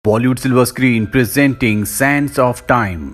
Bollywood silver screen presenting Sands of time.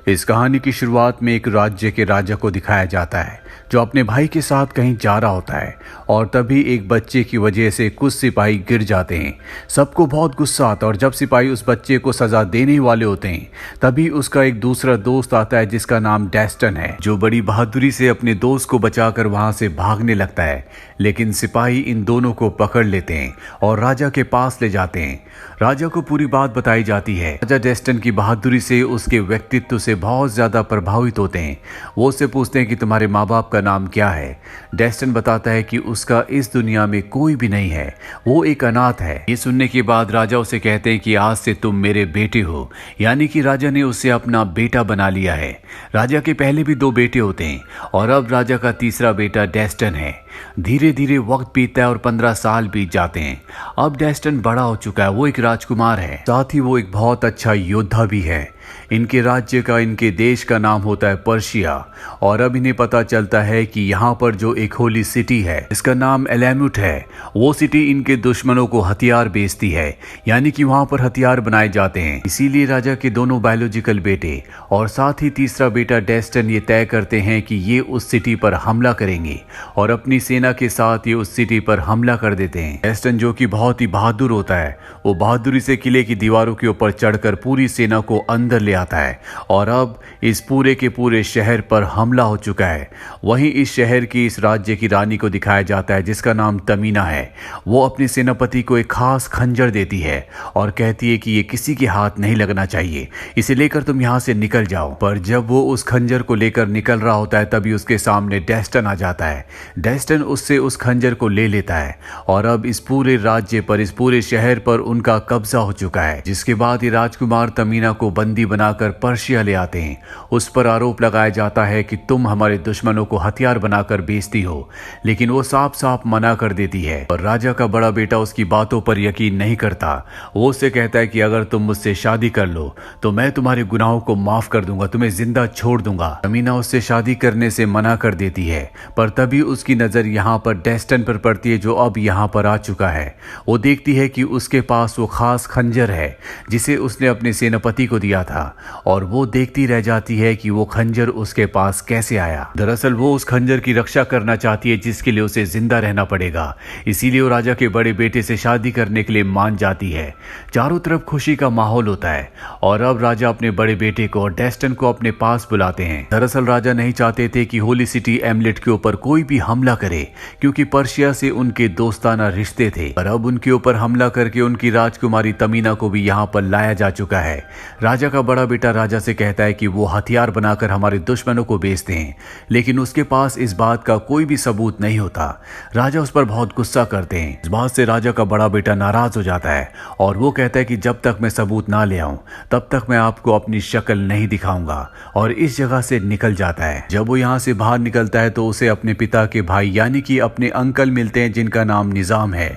इस कहानी की शुरुआत में एक राज्य के राजा को दिखाया जाता है जो अपने भाई के साथ कहीं जा रहा होता है और तभी एक बच्चे की वजह से कुछ सिपाही गिर जाते हैं। सबको बहुत गुस्सा आता है और जब सिपाही उस बच्चे को सजा देने वाले होते हैं तभी उसका एक दूसरा दोस्त आता है जिसका नाम डेस्टन है, जो बड़ी बहादुरी से अपने दोस्त को बचाकर वहां से भागने लगता है। लेकिन सिपाही इन दोनों को पकड़ लेते हैं और राजा के पास ले जाते हैं। राजा को पूरी बात बताई जाती है। राजा डेस्टन की बहादुरी से, उसके व्यक्तित्व से बहुत ज्यादा प्रभावित होते हैं। वो उससे पूछते हैं कि तुम्हारे माँ बाप का नाम क्या है। डेस्टन बताता है कि उसका इस दुनिया में कोई भी नहीं है, वो एक अनाथ है। ये सुनने के बाद राजा उसे कहते हैं कि आज से तुम मेरे बेटे हो, यानी कि राजा ने उसे अपना बेटा बना लिया है। राजा के पहले भी 2 बेटे होते हैं और अब राजा का तीसरा बेटा डेस्टन है। धीरे धीरे वक्त बीतता है और 15 साल बीत जाते हैं। अब डेस्टन बड़ा हो चुका है, वो एक राजकुमार है, साथ ही वो एक बहुत अच्छा योद्धा भी है। इनके राज्य का, इनके देश का नाम होता है पर्शिया और अब इन्हें पता चलता है कि यहाँ पर जो एक होली सिटी है इसका नाम एलेमुट है, वो सिटी इनके दुश्मनों को हथियार बेचती है, यानी कि वहाँ पर हथियार बनाए जाते हैं। इसीलिए राजा के दोनों बायोलॉजिकल बेटे और साथ ही तीसरा बेटा डेस्टन ये तय करते हैं कि ये उस सिटी पर हमला करेंगे और अपनी सेना के साथ ये उस सिटी पर हमला कर देते हैं। डेस्टन जो कि बहुत ही बहादुर होता है, वो बहादुरी से किले की दीवारों के ऊपर चढ़कर पूरी सेना को अंदर ले आता है और अब इस पूरे के पूरे शहर पर हमला हो चुका है। वहीं इस शहर की, इस राज्य की रानी को दिखाया जाता है जिसका नाम तमीना है। वो अपने सेनापति को एक खास खंजर देती है और कहती है कि ये किसी के हाथ नहीं लगना चाहिए, इसे लेकर तुम यहां से निकल जाओ। पर जब वो उस खंजर को लेकर निकल रहा होता है तभी उसके सामने डेस्टन आ जाता है। डेस्टन उससे उस खंजर को ले लेता है और अब इस पूरे राज्य पर, इस पूरे शहर पर उनका कब्जा हो चुका है। जिसके बाद ये राजकुमार तमीना को बंदी बनाकर पर्शिया ले आते हैं। उस पर आरोप लगाया जाता है कि तुम हमारे दुश्मनों को हथियार बनाकर बेचती हो, लेकिन वो साफ साफ मना कर देती है और राजा का बड़ा बेटा उसकी बातों पर यकीन नहीं करता। वो उससे कहता है कि अगर तुम मुझसे शादी कर लो तो मैं तुम्हारे गुनाहों को माफ कर दूंगा, तुम्हें जिंदा छोड़ दूंगा। तमीना उससे शादी करने से मना कर देती है, पर तभी उसकी नजर यहाँ पर डेस्टन पर पड़ती है जो अब यहाँ पर आ चुका है। वो देखती है कि उसके पास वो खास खंजर है जिसे उसने अपने सेनापति को दिया था और वो देखती रह जाती है कि वो खंजर उसके पास कैसे आया। दरअसल वो उस खंजर की रक्षा करना चाहती है जिसके लिए उसे जिंदा रहना पड़ेगा, इसीलिए वो राजा के बड़े बेटे से शादी करने के लिए मान जाती है। चारों तरफ खुशी का माहौल होता है और अब राजा अपने बड़े बेटे को और डेस्टन को अपने पास बुलाते हैं। दरअसल राजा नहीं चाहते थे कि होली सिटी एमलेट के ऊपर कोई भी हमला करे क्योंकि पर्शिया से उनके दोस्ताना रिश्ते थे, पर अब उनके ऊपर हमला करके उनकी राजकुमारी तमीना को भी यहाँ पर लाया जा चुका है। राजा का बड़ा बेटा राजा से कहता है कि वो हथियार बनाकर हमारे दुश्मनों को बेचते हैं, लेकिन उसके पास इस बात का कोई भी सबूत नहीं होता। राजा उस पर बहुत गुस्सा करते हैं। इस बात से राजा का बड़ा बेटा नाराज हो जाता है और वो कहता है कि जब तक मैं सबूत ना ले आऊं तब तक मैं आपको अपनी शक्ल नहीं दिखाऊंगा और इस जगह से निकल जाता है। जब वो यहाँ से बाहर निकलता है तो उसे अपने पिता के भाई यानी कि अपने अंकल मिलते हैं जिनका नाम निजाम है।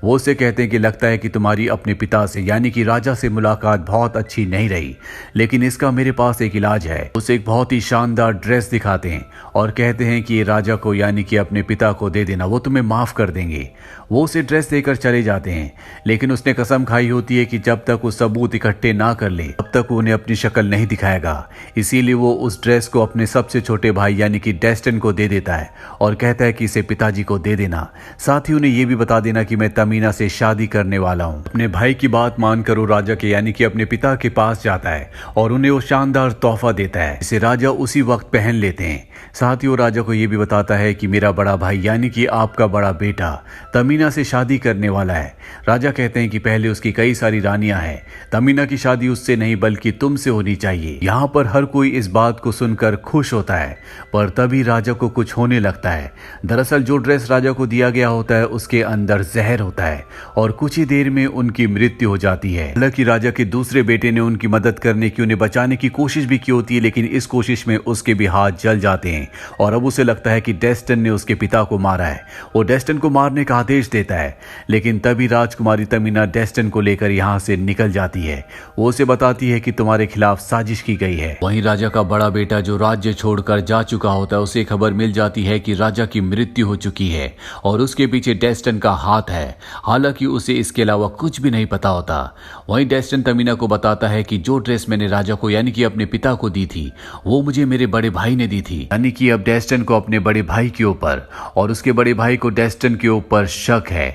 वो उसे कहते हैं कि लगता है कि तुम्हारी अपने पिता से यानी कि राजा से मुलाकात बहुत अच्छी नहीं रही, लेकिन इसका मेरे पास एक इलाज है। उसे एक बहुत ही शानदार ड्रेस दिखाते हैं और कहते हैं कि ये राजा को यानी कि अपने पिता को दे देना, वो तुम्हें माफ कर देंगे। वो उसे ड्रेस देकर चले जाते हैं, लेकिन उसने कसम खाई होती है कि जब तक वो सबूत इकट्ठे ना कर ले तब तक वो उन्हें अपनी शक्ल नहीं दिखाएगा। इसीलिए वो उस ड्रेस को अपने सबसे छोटे भाई यानी कि डेस्टन को दे देता है और कहता है कि इसे पिताजी को दे देना, साथ ही उन्हें यह भी बता देना कि मैं तमीना से शादी करने वाला हूँ। अपने भाई की बात मानकर वो राजा के यानी कि अपने पिता के पास जाता है और उन्हें वो शानदार तोहफा देता है, इसे राजा उसी वक्त पहन लेते हैं। साथ ही वो राजा को यह भी बताता है कि मेरा बड़ा भाई यानी कि आपका बड़ा बेटा तमीना से शादी करने वाला है। राजा कहते हैं कि पहले उसकी कई सारी रानियां हैं, तमीना की शादी उससे नहीं बल्कि तुमसे होनी चाहिए। यहाँ पर हर कोई इस बात को सुनकर खुश होता है, पर तभी राजा को कुछ होने लगता है। दरअसल जो ड्रेस राजा को दिया गया होता है उसके अंदर जहर होता है और कुछ ही देर में उनकी मृत्यु हो जाती है। हालांकि राजा के दूसरे बेटे ने उनकी मदद करने की, उन्हें बचाने की कोशिश भी की होती है, लेकिन इस कोशिश में उसके भी हाथ जल जाते हैं और अब उसे लगता है कि डेस्टिन ने उसके पिता को मारा है। वो डेस्टिन को मारने का आदेश देता है, लेकिन तभी राजकुमारी तमीना डेस्टिन को लेकर यहाँ से निकल जाती है। वो उसे बताती है कि तुम्हारे खिलाफ साजिश की गई है। वहीं राजा का बड़ा बेटा जो राज्य छोड़कर जा चुका होता है, उसे खबर मिल जाती है कि राजा की मृत्यु हो चुकी है और उसके पीछे डेस्टिन का हाथ है। हालांकि उसे इसके अलावा कुछ भी नहीं पता होता। वहीं डेस्टिन तमीना को बताता है कि जो ड्रेस मैंने राजा को यानी कि अपने पिता को दी थी वो मुझे मेरे बड़े भाई ने दी थी। यानी कि अब डेस्टिन को अपने बड़े भाई के ऊपर और उसके बड़े भाई को डेस्टिन के ऊपर शक है।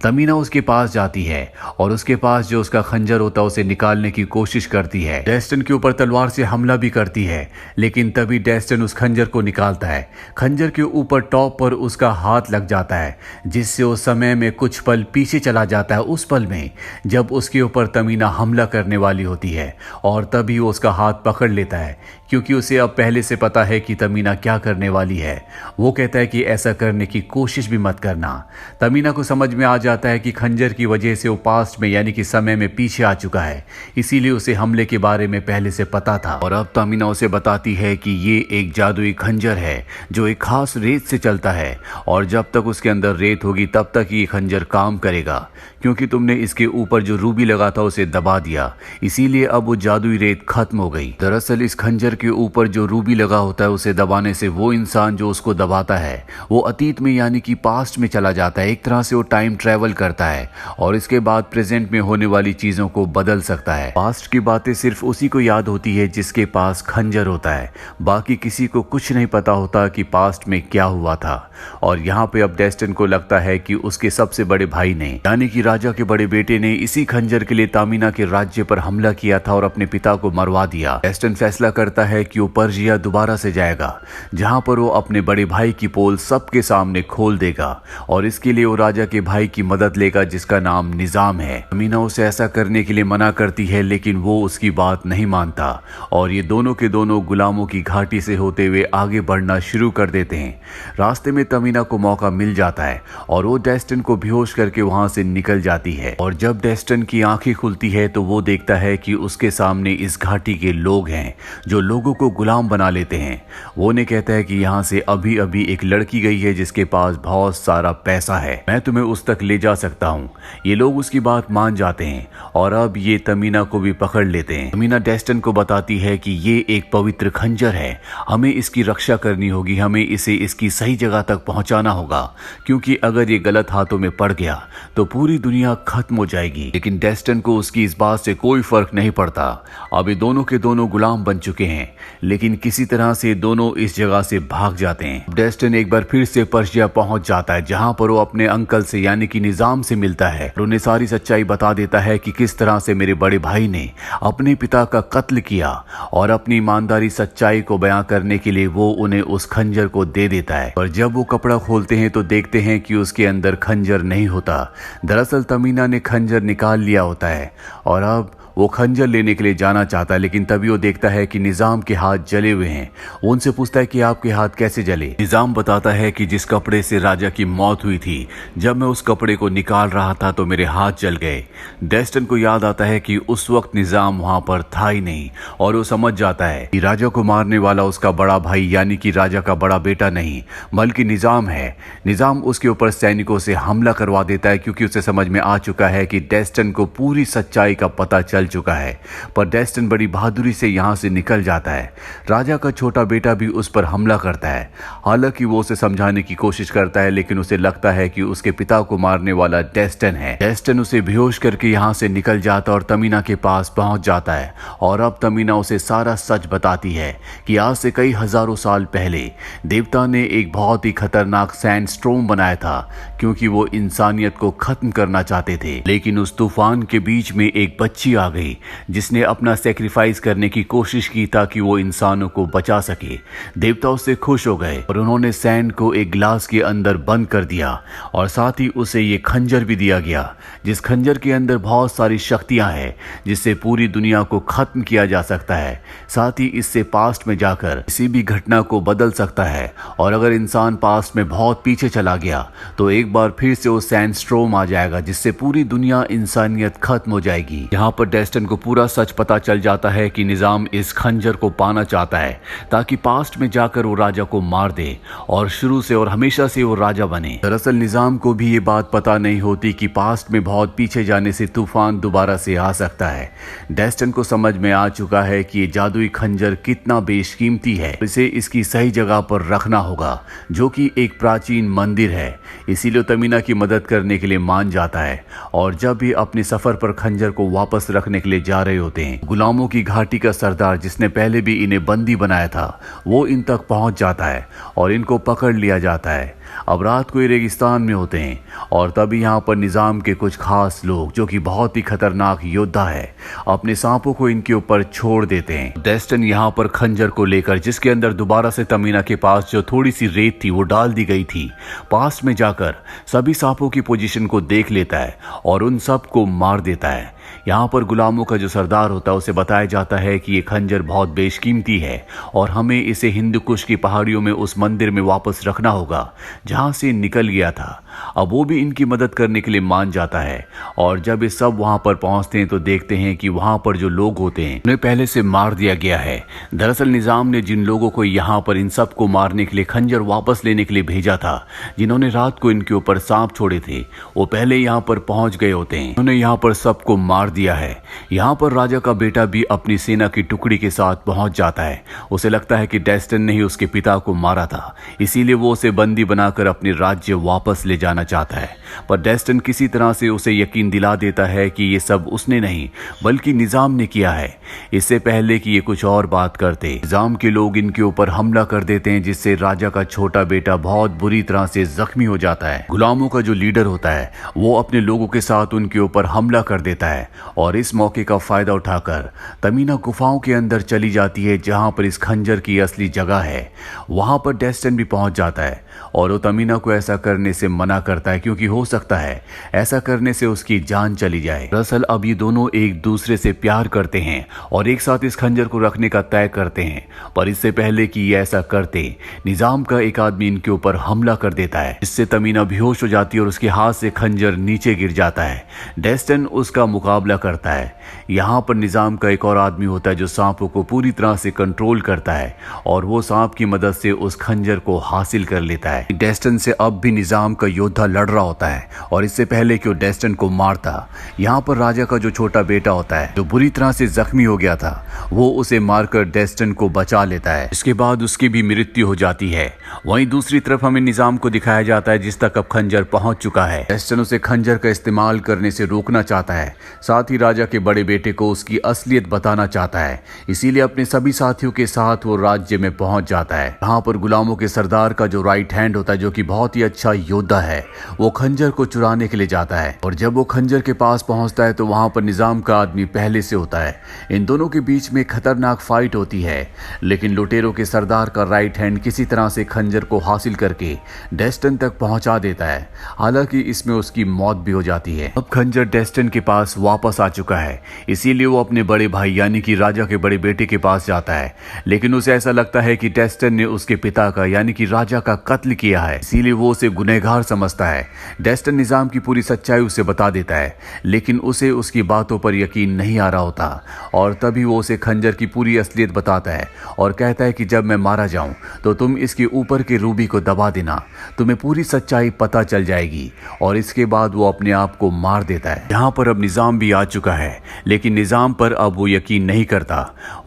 तमीना उसके पास जाती है और उसके पास जो उसका खंजर होता है उसे निकालने की कोशिश करती है। डेस्टिन के ऊपर तलवार से हमला भी करती है, लेकिन तभी डेस्टिन उस खंजर को निकालता है। खंजर के ऊपर टॉप पर उसका हाथ लग जाता है, जिससे उस समय में कुछ पल पीछे चला जाता है, उस पल में जब उसके ऊपर तमीना हमला करने वाली होती है। और तभी वो उसका हाथ पकड़ लेता है, क्योंकि उसे अब पहले से पता है कि तमीना क्या करने वाली है। वो कहता है कि ऐसा करने की कोशिश भी मत करना। तमीना को समझ में आ जाता है कि खंजर की वजह से वो पास्ट में यानी कि समय में पीछे आ चुका है, इसीलिए उसे हमले के बारे में पहले से पता था। और अब तमीना उसे बताती है कि ये एक जादुई खंजर है जो एक खास रेत से चलता है और जब तक उसके अंदर रेत होगी तब तक ये खंजर काम करेगा, क्योंकि तुमने इसके ऊपर जो रूबी लगा था उसे दबा दिया, इसीलिए अब वो जादुई रेत खत्म हो गई। दरअसल इस खंजर के ऊपर जो रूबी लगा होता है उसे दबाने से वो इंसान जो उसको दबाता है वो अतीत में यानी कि पास्ट में चला जाता है। एक तरह से वो टाइम ट्रेवल करता है और इसके बाद प्रेजेंट में होने वाली चीजों को बदल सकता है। पास्ट की बातें सिर्फ उसी को याद होती है जिसके पास खंजर होता है, बाकी किसी को कुछ नहीं पता होता कि पास्ट में क्या हुआ था। और यहाँ पे अब डेस्टिन को लगता है कि उसके सबसे बड़े भाई ने यानी कि राजा के बड़े बेटे ने इसी खंजर के लिए तमीना के राज्य पर हमला किया था और अपने पिता को मरवा दिया। डेस्टिन फैसला करता है कि वो पर्जिया दोबारा से जाएगा, जहां पर वो अपने बड़े भाई की पोल सबके सामने खोल देगा और इसके लिए वो राजा के भाई की मदद लेगा जिसका नाम निजाम है। तमीना उसे ऐसा करने के लिए मना करती है, लेकिन वो उसकी बात नहीं मानता और ये दोनों के दोनों गुलामों की घाटी से होते हुए आगे बढ़ना शुरू कर देते हैं। रास्ते में तमीना को मौका मिल जाता है और वो डेस्टिन को बेहोश करके वहां से निकल जाती है। और जब डेस्टिन की आंखें खुलती है तो वो देखता है कि उसके सामने इस घाटी के लोग हैं जो लोगों को गुलाम बना लेते हैं। वो ने कहता है कि यहाँ से अभी अभी एक लड़की गई है जिसके पास बहुत सारा पैसा है, मैं तुम्हें उस तक ले जा सकता हूँ। ये लोग उसकी बात मान जाते हैं और अब ये तमीना को भी पकड़ लेते हैं। तमीना डेस्टिन को बताती है कि ये एक पवित्र खंजर है, हमें इसकी रक्षा करनी होगी, हमें इसे इसकी सही जगह तक पहुंचाना होगा, क्योंकि अगर ये गलत हाथों में पड़ गया तो पूरी दुनिया खत्म हो जाएगी। लेकिन डेस्टिन को उसकी इस बात से कोई फर्क नहीं पड़ता। अब ये दोनों के दोनों गुलाम बन चुके हैं, लेकिन किसी तरह से दोनों इस जगह से भाग जाते हैं। डेस्टिन एक बार फिर से पर्शिया पहुंच जाता है, जहां पर वो अपने अंकल से यानी कि निजाम से मिलता है और उन्हें सारी सच्चाई बता देता है कि किस तरह से मेरे बड़े भाई ने अपने पिता का कत्ल किया और अपनी ईमानदारी सच्चाई को बयां करने के लिए वो उन्हें उस खंजर को दे देता है। और जब वो कपड़ा खोलते हैं तो देखते हैं कि उसके अंदर खंजर नहीं होता। दरअसल तमीना ने खंजर निकाल लिया होता है और अब वो खंजर लेने के लिए जाना चाहता है, लेकिन तभी वो देखता है कि निजाम के हाथ जले हुए हैं। वो उनसे पूछता है कि आपके हाथ कैसे जले। निजाम बताता है कि जिस कपड़े से राजा की मौत हुई थी, जब मैं उस कपड़े को निकाल रहा था तो मेरे हाथ जल गए। डेस्टिन को याद आता है कि उस वक्त निजाम वहां पर था ही नहीं और वो समझ जाता है कि राजा को मारने वाला उसका बड़ा भाई यानी कि राजा का बड़ा बेटा नहीं बल्कि निजाम है। निजाम उसके ऊपर सैनिकों से हमला करवा देता है, क्योंकि उसे समझ में आ चुका है कि डेस्टिन को पूरी सच्चाई का पता चल चुका है। पर डेस्टिन बड़ी बहादुरी से यहां से निकल जाता है। राजा का छोटा बेटा भी उस पर हमला करता है। हालांकि वो उसे समझाने की कोशिश करता है, लेकिन उसे लगता है कि उसके पिता को मारने वाला डेस्टिन है। डेस्टिन उसे बेहोश करके यहां से निकल जाता और तमीना के पास पहुंच जाता है और अब तमीना उसे सारा सच बताती है कि आज से कई हजारों साल पहले देवता ने एक बहुत ही खतरनाक सैंडस्टॉर्म बनाया था, क्योंकि वो इंसानियत को खत्म करना चाहते थे। लेकिन उस तूफान के बीच में एक बच्ची आ गई जिसने अपना सेक्रीफाइस करने की कोशिश की ताकि वो इंसानों को बचा सके। देवता उससे खुश हो गए और उन्होंने सैंड को एक ग्लास के अंदर बंद कर दिया और साथ ही उसे ये खंजर भी दिया गया, जिस खंजर के अंदर बहुत सारी शक्तियां हैं जिससे पूरी दुनिया को खत्म किया जा सकता है। साथ ही इससे पास्ट में जाकर किसी भी घटना को बदल सकता है और अगर इंसान पास्ट में बहुत पीछे चला गया तो एक बार फिर से वो सैंडस्टॉर्म आ जाएगा जिससे पूरी दुनिया इंसानियत खत्म हो जाएगी। यहाँ पर डेस्टन को पूरा सच पता चल जाता है कि निजाम इस खंजर को पाना चाहता है ताकि पास्ट में जाकर वो राजा को मार दे और शुरू से और हमेशा से वो राजा बने। दरअसल निजाम को भी ये बात पता नहीं होती कि पास्ट में बहुत पीछे जाने से तूफान दोबारा से आ सकता है। डेस्टन को समझ में आ चुका है कि ये जादुई खंजर कितना बेशकीमती है, इसे इसकी सही जगह पर रखना होगा जो कि एक प्राचीन मंदिर है। इसीलिए तमीना की मदद करने के लिए मान जाता है और जब भी अपने सफर पर खंजर को वापस रखने के लिए जा रहे होते हैं, गुलामों की घाटी का सरदार जिसने पहले भी इन्हें बंदी बनाया था वो इन तक पहुंच जाता है और इनको पकड़ लिया जाता है। अब रात को ये रेगिस्तान में होते हैं और तभी यहाँ पर निजाम के कुछ खास लोग जो कि बहुत ही खतरनाक योद्धा है अपने सांपों को इनके ऊपर छोड़ देते हैं। डेस्टन यहाँ पर खंजर को लेकर जिसके अंदर दोबारा से तमीना के पास जो थोड़ी सी रेत थी वो डाल दी गई थी, पास में जाकर सभी सांपों की पोजीशन को देख लेता है और उन सब को मार देता है। यहाँ पर गुलामों का जो सरदार होता है उसे बताया जाता है कि ये खंजर बहुत बेशकीमती है और हमें इसे हिंदू कुश की पहाड़ियों में उस मंदिर में वापस रखना होगा जहाँ से निकल गया था। अब वो भी इनकी मदद करने के लिए मान जाता है और जब ये सब वहाँ पर पहुँचते हैं तो देखते हैं कि वहाँ पर जो लोग होते हैं उन्हें पहले से मार दिया गया है। दरअसल निजाम ने जिन लोगों को यहाँ पर इन सब को मारने के लिए खंजर वापस लेने के लिए भेजा था, जिन्होंने रात को इनके ऊपर सांप छोड़े थे, वो पहले यहाँ पर पहुँच गए होते हैं। उन्होंने यहाँ पर सबको मार दिया है। यहाँ पर राजा का बेटा भी अपनी सेना की टुकड़ी के साथ पहुंच जाता है। उसे लगता है कि डेस्टन ने ही उसके पिता को मारा था, इसीलिए वो उसे बंदी बनाकर अपने राज्य वापस ले जाना चाहता है। पर डेस्टन किसी तरह से उसे यकीन दिला देता है कि ये सब उसने नहीं बल्कि निजाम ने किया है। इससे पहले कि ये कुछ और बात करते, निजाम के लोग इनके ऊपर हमला कर देते हैं जिससे राजा का छोटा बेटा बहुत बुरी तरह से जख्मी हो जाता है। गुलामों का जो लीडर होता है वो अपने लोगों के साथ उनके ऊपर हमला कर देता है और इस मौके का फायदा उठाकर तमीना गुफाओं के अंदर चली जाती है जहां पर इस खंजर की असली जगह है। वहां पर डेस्टन भी पहुंच जाता है और वो तमीना को ऐसा करने से मना करता है क्योंकि हो सकता है ऐसा करने से उसकी जान चली जाए। दरअसल अब ये दोनों एक दूसरे से प्यार करते हैं और एक साथ इस खंजर को रखने का तय करते हैं। पर इससे पहले कि ये ऐसा करते, निजाम का एक आदमी इनके ऊपर हमला कर देता है जिससे तमीना बेहोश हो जाती है और उसके हाथ से खंजर नीचे गिर जाता है। डेस्टन उसका मुकाबला करता है। यहाँ पर निजाम का एक और आदमी होता है जो सांपों को पूरी तरह से कंट्रोल करता है और वो सांप की मदद से उस खंजर को हासिल कर लेता है। डेस्टन से अब भी निजाम का योद्धा लड़ रहा होता है और इससे पहले कि वो डेस्टन को मारता, यहाँ पर राजा का जो छोटा बेटा होता है जो बुरी तरह से जख्मी हो गया था वो उसे मारकर डेस्टन को बचा लेता है। इसके बाद उसकी भी मृत्यु हो जाती है। वहीं दूसरी तरफ हमें निजाम को दिखाया जाता है जिस तक अब खंजर पहुंच चुका है। डेस्टन उसे खंजर का इस्तेमाल करने से रोकना चाहता है, साथ ही राजा के बड़े बेटे को उसकी असलियत बताना चाहता है। इसीलिए अपने सभी साथियों के साथ वो राज्य में पहुंच जाता है। यहाँ पर गुलामों के सरदार का जो राइट हैंड होता है जो कि बहुत ही अच्छा योद्धा है, वो खंजर को चुराने के लिए जाता है और जब वो खंजर के पास पहुंचता है तो वहां पर निजाम का आदमी पहले से होता है। इन दोनों के बीच में खतरनाक फाइट होती है, लेकिन लुटेरों के सरदार का राइट हैंड किसी तरह से खंजर को हासिल करके डेस्टन तक पहुंचा देता है। हालांकि इसमें उसकी मौत भी हो जाती है। अब खंजर डेस्टन के पास वापस आ चुका है, इसीलिए वो अपने बड़े भाई यानी कि राजा के बड़े बेटे के पास जाता है, लेकिन उसे ऐसा लगता है कि डेस्टन ने उसके पिता का यानी कि राजा का कत्ल किया है, इसीलिए वो उसे गुनहगार समझता है। डेस्टन निजाम की पूरी सच्चाई उसे बता देता है, लेकिन उसे उसकी बातों पर यकीन नहीं आ रहा होता और तभी वो उसे खंजर की पूरी असलियत बताता है और कहता है कि जब मैं मारा जाऊं तो तुम इसके ऊपर के रूबी को दबा देना, तुम्हें पूरी सच्चाई पता चल जाएगी। और इसके बाद वो अपने आप को मार देता है। यहाँ पर अब निजाम भी आ चुका है, लेकिन निजाम पर अब वो यकीन नहीं करता।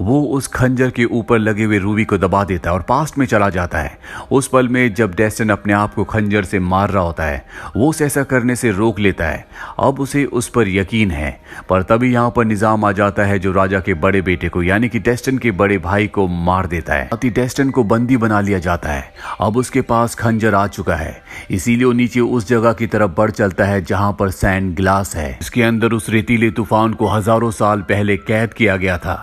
वो उस खंजर के ऊपर लगे हुए रूबी को दबा देता है और पास्ट में चला जाता है। उस पल में जब डेस्टन अपने आप को खंजर से मार रहा होता है वो उसे ऐसा करने से रोक लेता है। अब उसे उस पर यकीन है, पर तभी यहाँ पर निजाम आ जाता है जो राजा के बड़े बेटे को यानी कि डेस्टन के बड़े भाई को मार देता है। डेस्टन को बंदी बना लिया जाता है। अब उसके पास खंजर आ चुका है, इसीलिए वो नीचे उस जगह की तरफ बढ़ चलता है जहां पर सैंड ग्लास है। इसके अंदर उस रेतीले तूफान को हजारों साल पहले कैद किया गया था।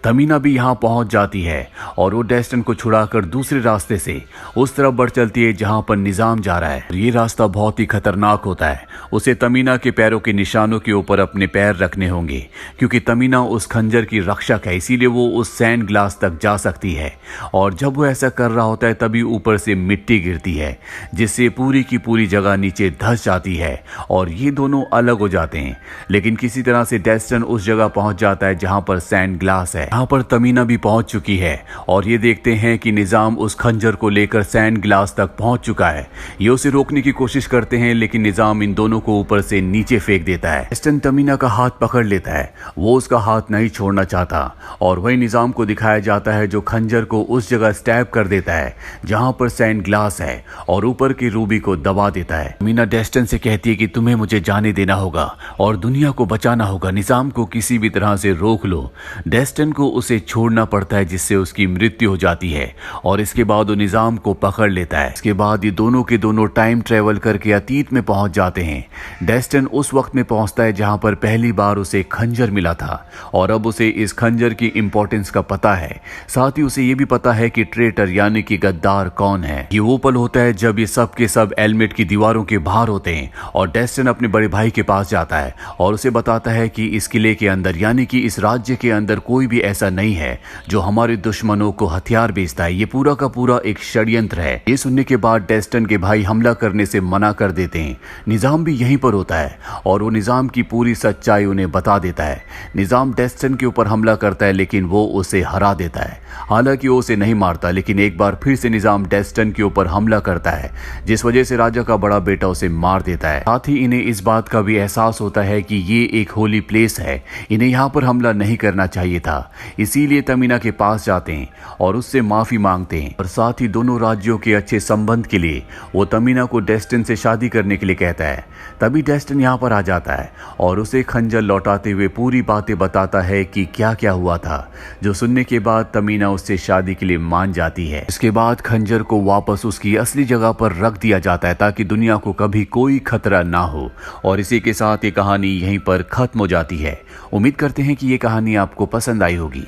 तमीना भी यहाँ पहुंच जाती है और वो डेस्टन को छुड़ाकर दूसरे रास्ते से उस तरफ बढ़ चलती है जहां पर निजाम जा रहा है। ये रास्ता बहुत ही खतरनाक होता है। उसे तमीना के पैरों के निशानों के ऊपर अपने पैर रखने होंगे क्योंकि तमीना उस खंजर की रक्षक है, इसीलिए वो उस सैंड ग्लास तक जा सकती है। और जब वो ऐसा कर रहा होता है तभी ऊपर से मिट्टी गिरती है जिससे पूरी की पूरी जगह नीचे धंस जाती है और ये दोनों अलग हो जाते हैं। लेकिन किसी किसी तरह से डेस्टन उस जगह पहुंच जाता है जहां पर सैंड ग्लास है। यहाँ पर तमीना भी पहुंच चुकी है और ये देखते हैं कि निजाम उस खंजर को लेकर सैंड ग्लास तक पहुंच चुका है। ये उसे रोकने की कोशिश करते हैं लेकिन निजाम इन दोनों को ऊपर से नीचे फेंक देता है। डेस्टन तमीना का हाथ पकड़ लेता है, वो उसका हाथ नहीं छोड़ना चाहता और वही निजाम को दिखाया जाता है जो खंजर को उस जगह स्टैब कर देता है जहां पर सैंड ग्लास है और ऊपर की रूबी को दबा देता है। तमीना डेस्टन से कहती है कि तुम्हें मुझे जाने देना होगा और दुनिया को बचाना होगा, निजाम को किसी भी तरह से रोक लो। डेस्टन को उसे छोड़ना पड़ता है जिससे उसकी मृत्यु हो जाती है और इसके बाद वो निजाम को पकड़ लेता है। इसके बाद ये दोनों के दोनों टाइम ट्रेवल करके अतीत में पहुंच जाते हैं। डेस्टन उस वक्त में पहुंचता है जहां पर पहली बार उसे खंजर मिला था और अब उसे इस खंजर की इंपॉर्टेंस का पता है। साथ ही उसे ये भी पता है कि ट्रेटर यानी कि गद्दार कौन है। ये वो पल होता है जब ये सब के सब एल्मेट की दीवारों के बाहर होते हैं और डेस्टन अपने बड़े भाई के पास जाता है और उसे बताता है कि इस किले के अंदर यानी कि इस राज्य के अंदर कोई भी ऐसा नहीं है जो हमारे दुश्मनों को हथियार बेचता है। ये पूरा का पूरा एक षड्यंत्र है। ये सुनने के बाद डेस्टन के भाई हमला करने से मना कर देते हैं। निजाम भी यहीं पर होता है और वो निजाम की पूरी सच्चाई उन्हें बता देता है। निजाम डेस्टन के ऊपर हमला करता है लेकिन वो उसे हरा देता है। हालांकि वो उसे नहीं मारता लेकिन एक बार फिर से निजाम डेस्टन के ऊपर हमला करता है जिस वजह से राजा का बड़ा बेटा उसे मार देता है। साथ ही इन्हें इस बात का भी एहसास होता है कि ये एक होली प्लेस है, इन्हें यहाँ पर हमला नहीं करना चाहिए था। इसीलिए तमीना के पास जाते हैं और उससे माफी मांगते हैं और साथ ही दोनों राज्यों के अच्छे संबंध के लिए वो तमीना को डेस्टन से शादी करने के लिए कहता है। तभी डेस्टन यहाँ पर आ जाता है और उसे खंजर लौटाते हुए पूरी बातें बताता है कि क्या क्या हुआ था, जो सुनने के बाद तमीना उससे शादी के लिए मान जाती है। इसके बाद खंजर को वापस उसकी असली जगह पर रख दिया जाता है ताकि दुनिया को कभी कोई खतरा ना हो और इसी के साथ ये कहानी यहीं पर खत्म हो जाती है। उम्मीद करते हैं कि ये कहानी आपको पसंद आई होगी।